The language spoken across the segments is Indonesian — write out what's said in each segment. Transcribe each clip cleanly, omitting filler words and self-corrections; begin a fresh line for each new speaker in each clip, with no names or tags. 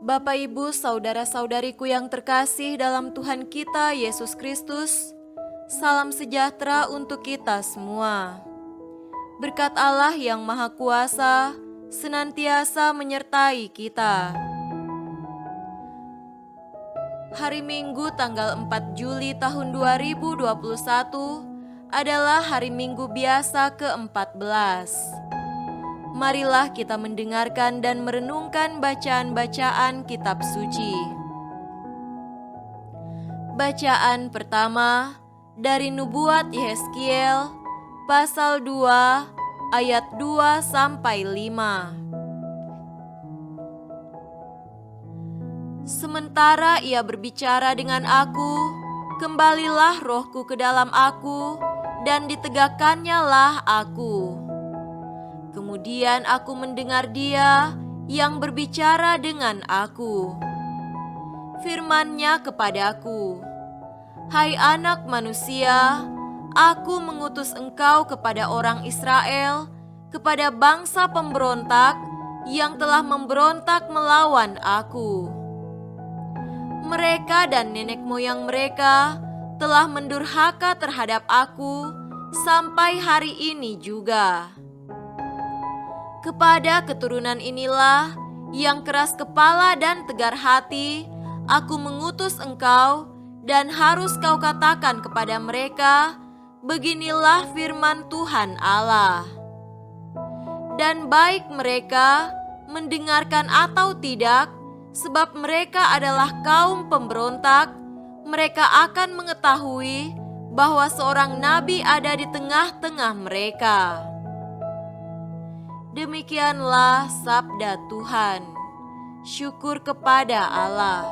Bapak, Ibu, saudara-saudariku yang terkasih dalam Tuhan kita Yesus Kristus, salam sejahtera untuk kita semua. Berkat Allah yang Maha Kuasa senantiasa menyertai kita. Hari Minggu tanggal 4 Juli tahun 2021 adalah hari Minggu biasa ke-14. Marilah kita mendengarkan dan merenungkan bacaan-bacaan kitab suci. Bacaan pertama dari Nubuat Yehezkiel pasal 2 ayat 2 sampai 5. Sementara ia berbicara dengan aku, kembalilah rohku ke dalam aku dan ditegakkannya lah aku. Kemudian aku mendengar Dia yang berbicara dengan aku. Firman-Nya kepadaku, "Hai anak manusia, aku mengutus engkau kepada orang Israel, kepada bangsa pemberontak yang telah memberontak melawan aku. Mereka dan nenek moyang mereka telah mendurhaka terhadap aku sampai hari ini juga. Kepada keturunan inilah yang keras kepala dan tegar hati, aku mengutus engkau, dan harus kau katakan kepada mereka, beginilah firman Tuhan Allah. Dan baik mereka mendengarkan atau tidak, sebab mereka adalah kaum pemberontak, mereka akan mengetahui bahwa seorang nabi ada di tengah-tengah mereka." Demikianlah sabda Tuhan. Syukur kepada Allah.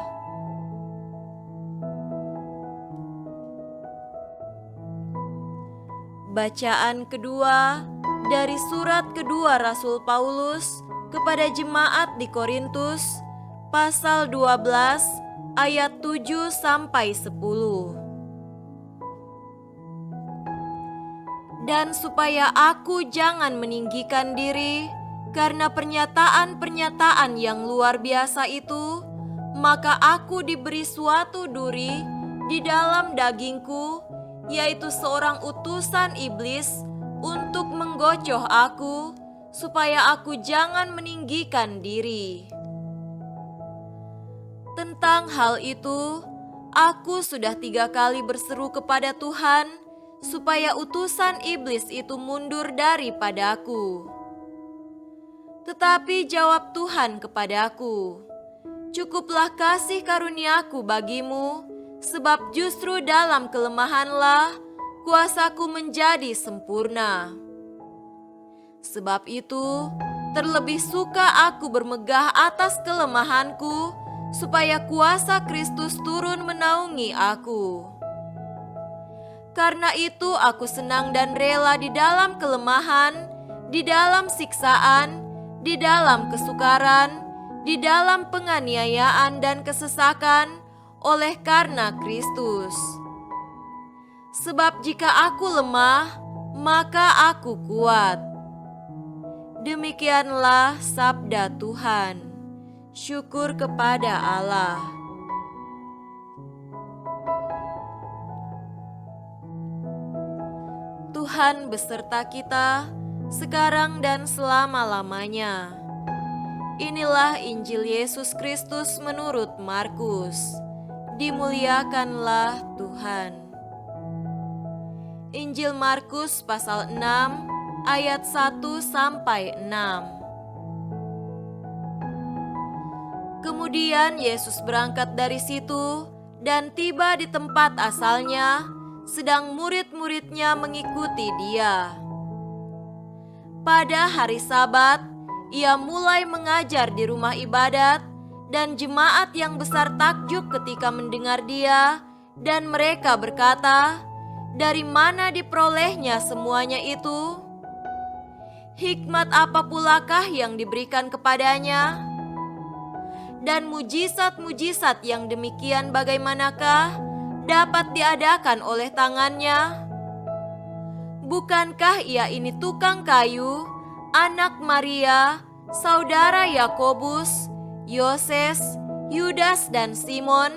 Bacaan kedua dari surat kedua Rasul Paulus kepada jemaat di Korintus pasal 12 ayat 7 sampai 10. Dan supaya aku jangan meninggikan diri karena pernyataan-pernyataan yang luar biasa itu, maka aku diberi suatu duri di dalam dagingku, yaitu seorang utusan iblis untuk menggocoh aku, supaya aku jangan meninggikan diri. Tentang hal itu, aku sudah 3 kali berseru kepada Tuhan, supaya utusan iblis itu mundur daripadaku. Tetapi jawab Tuhan kepadaku, "Cukuplah kasih karuniaku bagimu, sebab justru dalam kelemahanlah kuasaku menjadi sempurna. Sebab itu, terlebih suka aku bermegah atas kelemahanku, supaya kuasa Kristus turun menaungi aku. Karena itu aku senang dan rela di dalam kelemahan, di dalam siksaan, di dalam kesukaran, di dalam penganiayaan dan kesesakan, oleh karena Kristus. Sebab jika aku lemah, maka aku kuat." Demikianlah sabda Tuhan. Syukur kepada Allah. Tuhan beserta kita, sekarang dan selama-lamanya. Inilah Injil Yesus Kristus menurut Markus. Dimuliakanlah Tuhan. Injil Markus pasal 6 ayat 1 sampai 6. Kemudian Yesus berangkat dari situ dan tiba di tempat asalnya, sedang murid-muridnya mengikuti Dia. Pada hari Sabat, Ia mulai mengajar di rumah ibadat, dan jemaat yang besar takjub ketika mendengar Dia, dan mereka berkata, "Dari mana diperolehnya semuanya itu? Hikmat apa pulakah yang diberikan kepadanya? Dan mujizat-mujizat yang demikian bagaimanakah dapat diadakan oleh tangannya? Bukankah ia ini tukang kayu, anak Maria, saudara Yakobus, Yoses, Yudas dan Simon?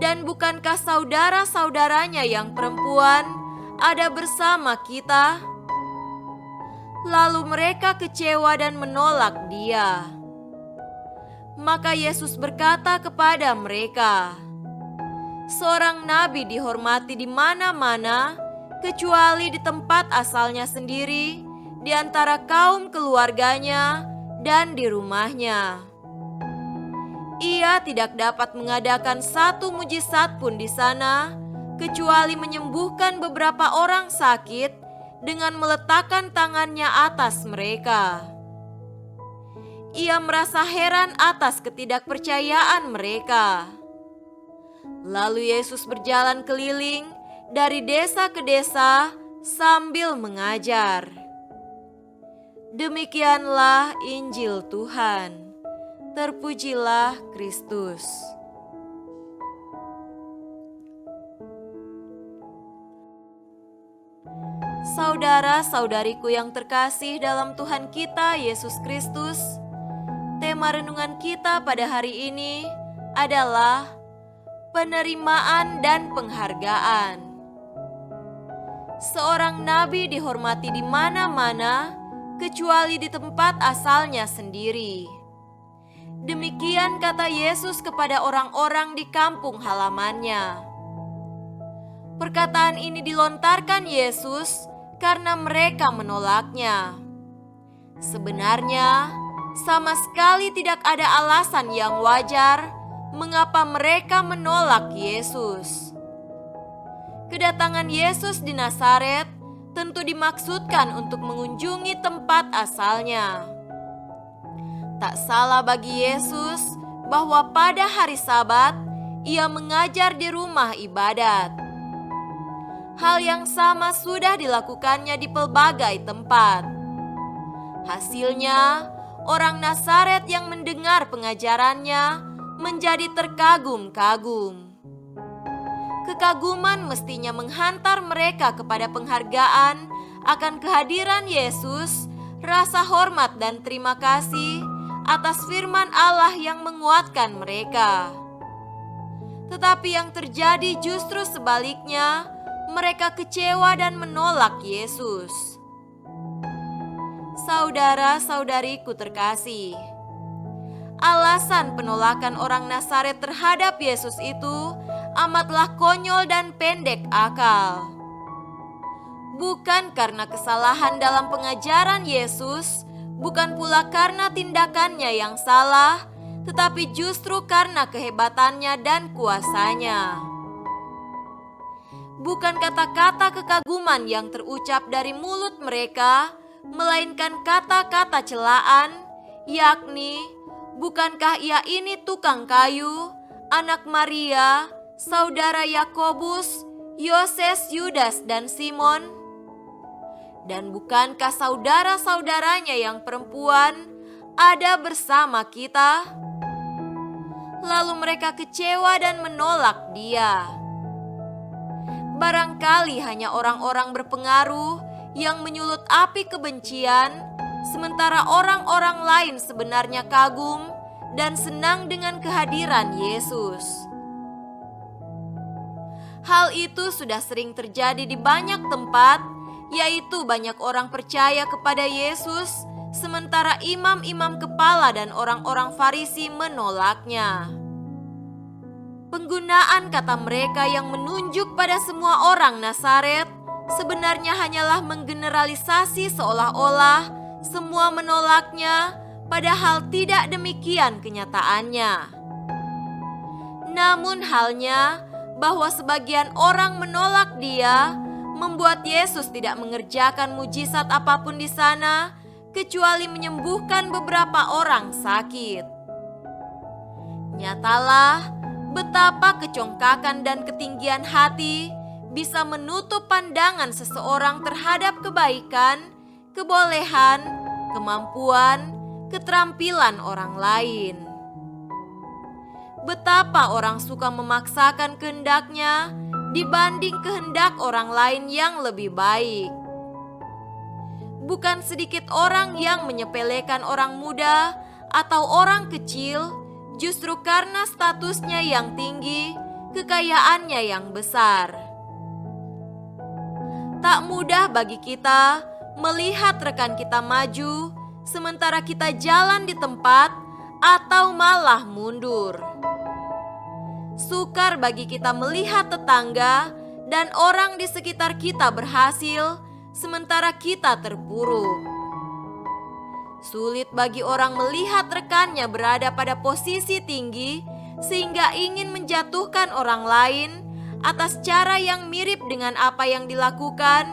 Dan bukankah saudara-saudaranya yang perempuan ada bersama kita?" Lalu mereka kecewa dan menolak Dia. Maka Yesus berkata kepada mereka, "Seorang nabi dihormati di mana-mana, kecuali di tempat asalnya sendiri, di antara kaum keluarganya, dan di rumahnya. Ia tidak dapat mengadakan satu mujizat pun di sana, kecuali menyembuhkan beberapa orang sakit dengan meletakkan tangannya atas mereka." Ia merasa heran atas ketidakpercayaan mereka. Lalu Yesus berjalan keliling dari desa ke desa sambil mengajar. Demikianlah Injil Tuhan. Terpujilah Kristus. Saudara-saudariku yang terkasih dalam Tuhan kita Yesus Kristus, tema renungan kita pada hari ini adalah penerimaan dan penghargaan. Seorang nabi dihormati di mana-mana, kecuali di tempat asalnya sendiri. Demikian kata Yesus kepada orang-orang di kampung halamannya. Perkataan ini dilontarkan Yesus karena mereka menolaknya. Sebenarnya, sama sekali tidak ada alasan yang wajar mengapa mereka menolak Yesus. Kedatangan Yesus di Nazaret tentu dimaksudkan untuk mengunjungi tempat asalnya. Tak salah bagi Yesus bahwa pada hari Sabat Ia mengajar di rumah ibadat. Hal yang sama sudah dilakukannya di pelbagai tempat. Hasilnya, orang Nazaret yang mendengar pengajarannya menjadi terkagum-kagum. Kekaguman mestinya menghantar mereka kepada penghargaan akan kehadiran Yesus, rasa hormat dan terima kasih atas firman Allah yang menguatkan mereka. Tetapi yang terjadi justru sebaliknya, mereka kecewa dan menolak Yesus. Saudara-saudariku terkasih, alasan penolakan orang Nazaret terhadap Yesus itu amatlah konyol dan pendek akal. Bukan karena kesalahan dalam pengajaran Yesus, bukan pula karena tindakannya yang salah, tetapi justru karena kehebatannya dan kuasanya. Bukan kata-kata kekaguman yang terucap dari mulut mereka, melainkan kata-kata celaan, yakni, "Bukankah ia ini tukang kayu, anak Maria, saudara Yakobus, Yoses, Yudas, dan Simon? Dan bukankah saudara-saudaranya yang perempuan ada bersama kita?" Lalu mereka kecewa dan menolak Dia. Barangkali hanya orang-orang berpengaruh yang menyulut api kebencian, sementara orang-orang lain sebenarnya kagum dan senang dengan kehadiran Yesus. Hal itu sudah sering terjadi di banyak tempat, yaitu banyak orang percaya kepada Yesus, sementara imam-imam kepala dan orang-orang Farisi menolaknya. Penggunaan kata mereka yang menunjuk pada semua orang Nazaret sebenarnya hanyalah menggeneralisasi seolah-olah semua menolaknya, padahal tidak demikian kenyataannya. Namun halnya bahwa sebagian orang menolak Dia membuat Yesus tidak mengerjakan mujizat apapun di sana kecuali menyembuhkan beberapa orang sakit. Nyatalah betapa kecongkakan dan ketinggian hati bisa menutup pandangan seseorang terhadap kebaikan, kebolehan, kemampuan, keterampilan orang lain. Betapa orang suka memaksakan kehendaknya dibanding kehendak orang lain yang lebih baik. Bukan sedikit orang yang menyepelekan orang muda atau orang kecil, justru karena statusnya yang tinggi, kekayaannya yang besar. Tak mudah bagi kita melihat rekan kita maju, sementara kita jalan di tempat atau malah mundur. Sukar bagi kita melihat tetangga dan orang di sekitar kita berhasil, sementara kita terpuruk. Sulit bagi orang melihat rekannya berada pada posisi tinggi, sehingga ingin menjatuhkan orang lain atas cara yang mirip dengan apa yang dilakukan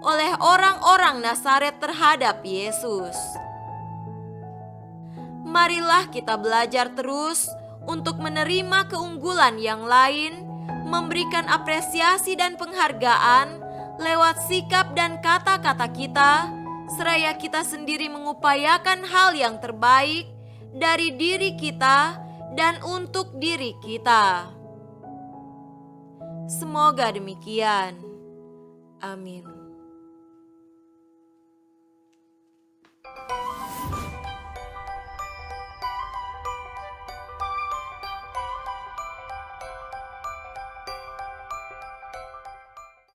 oleh orang-orang Nazaret terhadap Yesus. Marilah kita belajar terus untuk menerima keunggulan yang lain, memberikan apresiasi dan penghargaan lewat sikap dan kata-kata kita, seraya kita sendiri mengupayakan hal yang terbaik dari diri kita dan untuk diri kita. Semoga demikian. Amin.